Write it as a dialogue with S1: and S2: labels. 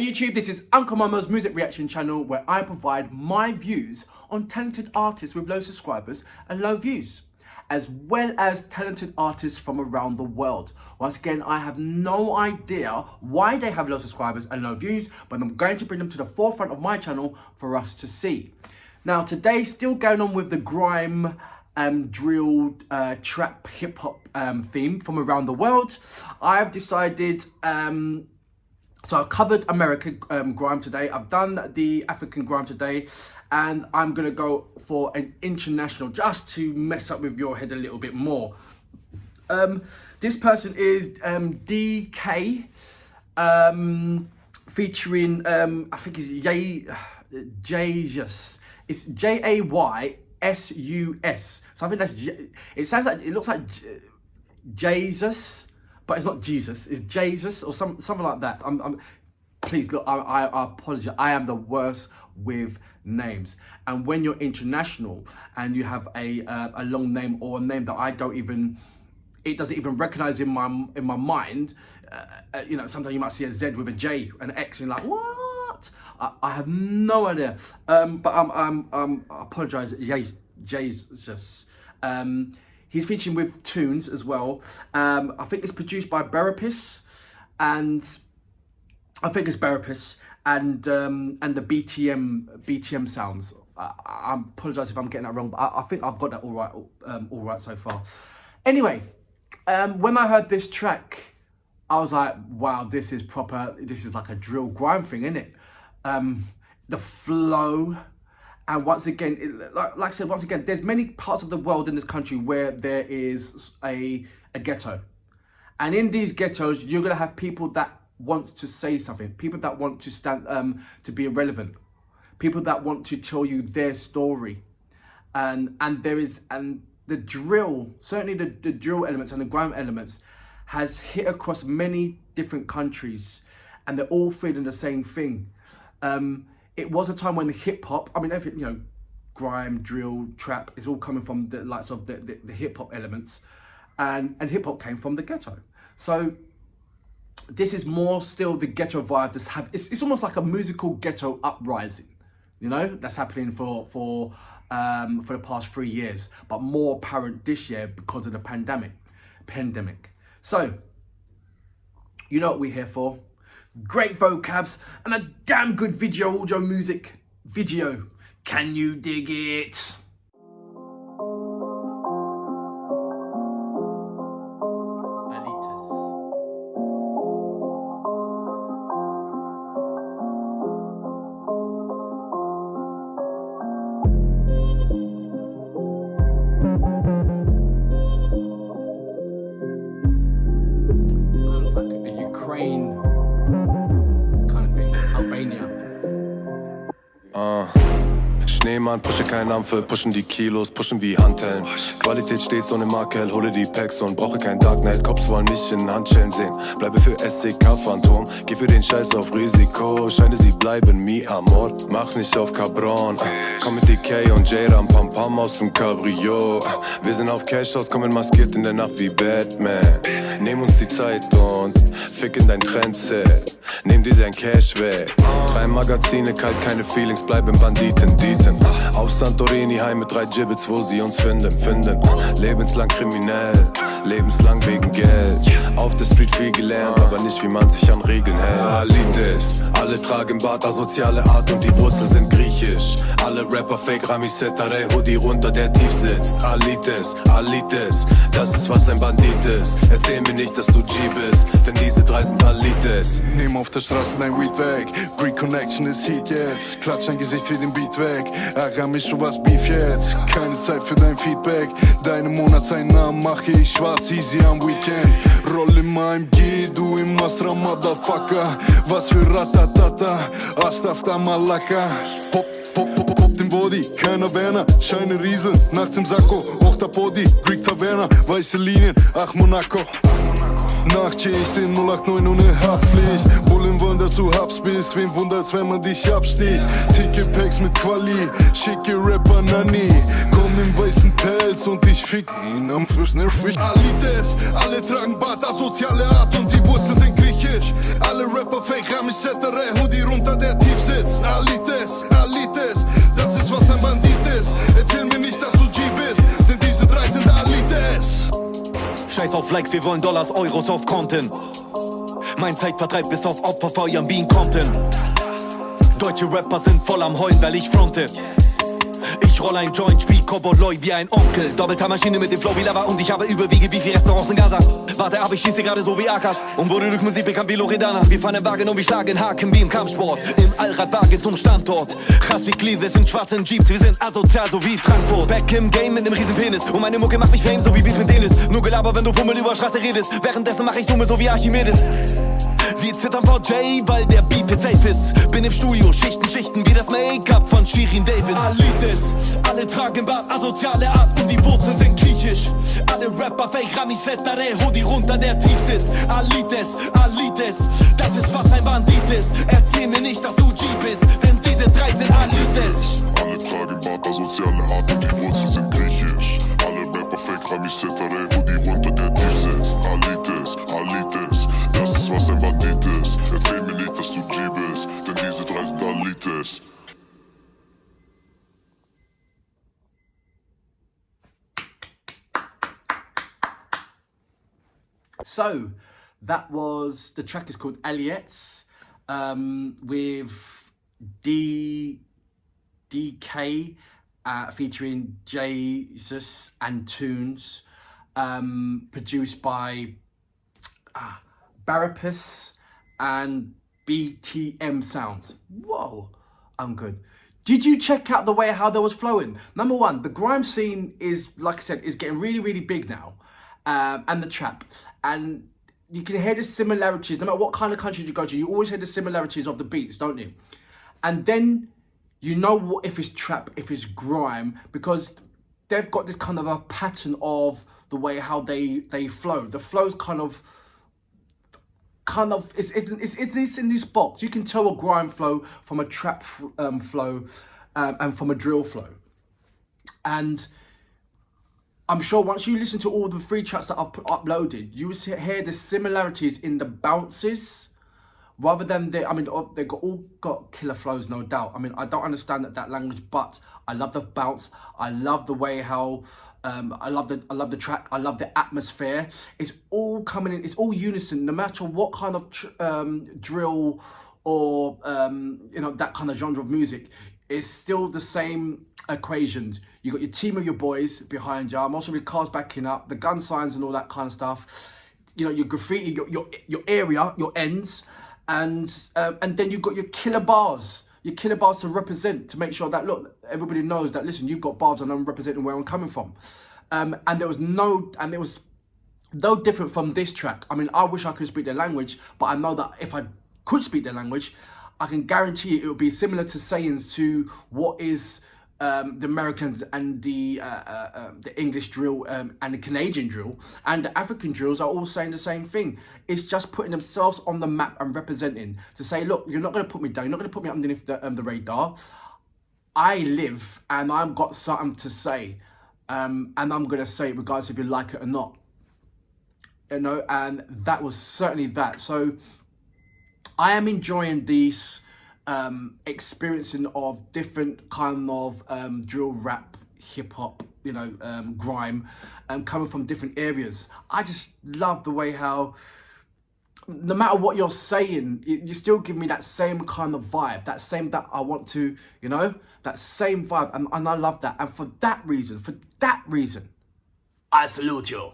S1: Hey YouTube, this is Uncle Mama's music reaction channel where I provide my views on talented artists with low subscribers and low views, as well as talented artists from around the world. Once again, I have no idea why they have low subscribers and low views, but I'm going to bring them to the forefront of my channel for us to see. Now today, still going on with the grime, drill, trap, hip hop theme from around the world, I've decided, so I've covered American grime today, I've done the African grime today, and I'm gonna go for an international just to mess up with your head a little bit more. This person is DK, featuring, I think it's Jaysus. It's Jaysus. So I think that's, it sounds like, it looks like Jesus, but it's not Jesus, it's Jaysus or something like that. Please look, I apologize, I am the worst with names. And when you're international and you have a long name or a name that I don't even, it doesn't even recognize in my mind, you know, sometimes you might see a Z with a J, an X, and like, what? I have no idea. But I apologize, Jaysus. He's featuring with Toons as well. I think it's produced by Berapis, and I think it's Berapis and the BTM Soundz. I apologise if I'm getting that wrong, but I think I've got that all right so far. Anyway, when I heard this track, I was like, wow, this is proper. This is like a drill grime thing, isn't it? The flow. And once again, like I said, once again, there's many parts of the world in this country where there is a ghetto. And in these ghettos, you're going to have people that want to say something, people that want to stand, to be irrelevant, people that want to tell you their story. And the drill, certainly the drill elements and the grime elements has hit across many different countries, and they're all feeling the same thing. It was a time when the hip hop, I mean, everything, you know, grime, drill, trap is all coming from the likes of the hip hop elements, and hip hop came from the ghetto. So this is more still the ghetto vibe. It's almost like a musical ghetto uprising, you know, that's happening for the past 3 years, but more apparent this year because of the pandemic. So you know what we're here for. Great vocabs and a damn good video, audio, music video. Can you dig it? Looks like a Ukraine.
S2: Schneemann, pushe keinen Ampel, pushen die Kilos, pushen wie Hanteln. Qualität stets ohne Makel, hole die Packs und brauche kein Darknet. Cops wollen mich in Handschellen sehen, bleibe für SEK-Phantom. Geh für den Scheiß auf Risiko, Scheine sie bleiben mi amor. Mach nicht auf Cabron, komm mit DK und J-Ram, Pam Pam aus dem Cabrio. Wir sind auf Cash aus, kommen maskiert in der Nacht wie Batman. Nehm uns die Zeit und fick in dein Trendset. Nehm dir dein Cash weg. 3 Magazine, kalt, keine Feelings, bleiben Banditen, Dieten. Auf Santorini, heim mit 3 Gibbets, wo sie uns finden. Lebenslang kriminell, lebenslang wegen Geld. Auf der Street viel gelernt, aber nicht wie man sich an Regeln hält. Alites, alle tragen Bart, asoziale Art und die Wurzeln sind griechisch. Alle Rapper fake, Rami Setare, Hoodie runter, der tief sitzt. Alites, das ist was ein Bandit ist. Erzähl mir nicht, dass du G bist, denn diese 3 sind Alites.
S3: Nimm auf der Straße dein Weed weg, Greek Connection ist Heat jetzt. Klatsch dein Gesicht wie den Beat weg, mich schon was Beef jetzt. Keine Zeit für dein Feedback, deine Monatseinnahmen mache ich schwarz, easy am Weekend. Roll in meinem G, du im Astra Motherfucker. Was für Ratatata, Astafta Malaka. Pop den Body, keiner Werner. Scheine Riesel, nachts im Sakko. Auch der Body, Greek Taverna. Weiße Linien, ach Monaco. Nachtchicht in 089 ohne Haftpflicht. Bullen wollen, dass du Hubs bist. Wen wundert's, wenn man dich absticht? Ticket-Packs mit Quali, schicke Rapper Nani. Komm im weißen Pelz, Alites und ich fick ihn am Füßen nervig. Alites, alle tragen Bart, asoziale Art und die Wurzeln sind griechisch. Alle Rapper fake, Ramis, etc., Hoodie runter, der tief sitzt. Alites, Alites, das ist was ein Bandit ist. Erzähl mir nicht, dass du G bist, denn diese drei sind Alites.
S4: Scheiß auf Likes, wir wollen Dollars, Euros auf Konten. Mein Zeitvertreib bis auf Opfer feuern wie in Compton. Deutsche Rapper sind voll am Heulen, weil ich fronte. Ich roll ein Joint, spiel Cowboy wie ein Onkel. Doppelter-Maschine mit dem Flow wie Lava und ich habe überwiege wie viel Restaurants in Gaza. Warte ab, ich schieße gerade so wie Akas und wurde durch Musik bekannt wie Loredana. Wir fahren Wagen und wir schlagen Haken wie im Kampfsport. Im Allradwagen zum Standort. Chassiklides in schwarzen Jeeps, wir sind asozial so wie Frankfurt. Back im Game mit nem riesen Penis und meine Mucke macht mich fame so wie Beats mit Dennis. Nur Gelaber, wenn du Pummel über Straße redest. Währenddessen mach ich Summe so wie Archimedes. Sie zittern vor Jay, weil der Beat jetzt safe ist. Bin im Studio, Schichten wie das Make-up von Shirin David. Alites, alle tragen Bart, asoziale Art und die Wurzeln sind griechisch. Alle Rapper fake, Ramis, etc., Hoodie runter, der tief sitzt. Alites, Alites, das ist was ein Bandit ist. Erzähl mir nicht, dass du G bist, denn diese drei sind Alites.
S3: Alle tragen Bart, asoziale Art und die Wurzeln sind griechisch. Alle Rapper fake, Ramis, etc., Hoodie runter, der tief sitzt. Alites, Alites, das ist was ein Bandit ist. Erzähl mir nicht, dass du G bist, denn diese drei sind Alites.
S1: So, that was, the track is called Alites, with DK featuring Jaysus Toon, produced by Berapis and BTM Soundz. Whoa, I'm good. Did you check out the way how they was flowing? Number one, the grime scene is, like I said, is getting really, really big now. And the trap. And you can hear the similarities, no matter what kind of country you go to, you always hear the similarities of the beats, don't you? And then you know what, if it's trap, if it's grime, because they've got this kind of a pattern of the way how they flow. The flow's kind of it's in this box. You can tell a grime flow from a trap flow and from a drill flow. And I'm sure once you listen to all the 3 tracks that I've uploaded, you will hear the similarities in the bounces, rather than they've all got killer flows, no doubt. I mean, I don't understand that language, but I love the bounce. I love the way how I love the track. I love the atmosphere. It's all coming in. It's all unison, no matter what kind of drill or that kind of genre of music. It's still the same equations. You got your team of your boys behind you. I'm also with cars backing up, the gun signs and all that kind of stuff. You know, your graffiti, your area, your ends, and then you've got your killer bars. Your killer bars to represent, to make sure that, look, everybody knows that, listen, you've got bars and I'm representing where I'm coming from. And it was no different from this track. I mean, I wish I could speak their language, but I know that if I could speak their language, I can guarantee it would be similar to sayings to what is the Americans and the English drill and the Canadian drill and the African drills are all saying the same thing. It's just putting themselves on the map and representing to say, look, you're not going to put me down. You're not going to put me underneath the radar. I live and I've got something to say, and I'm going to say it regardless if you like it or not. You know, and that was certainly that. So I am enjoying these experiencing of different kind of drill, rap, hip hop, grime, coming from different areas. I just love the way how, no matter what you're saying, you still give me that same kind of vibe, that I want to, that same vibe, and I love that. And for that reason, I salute you.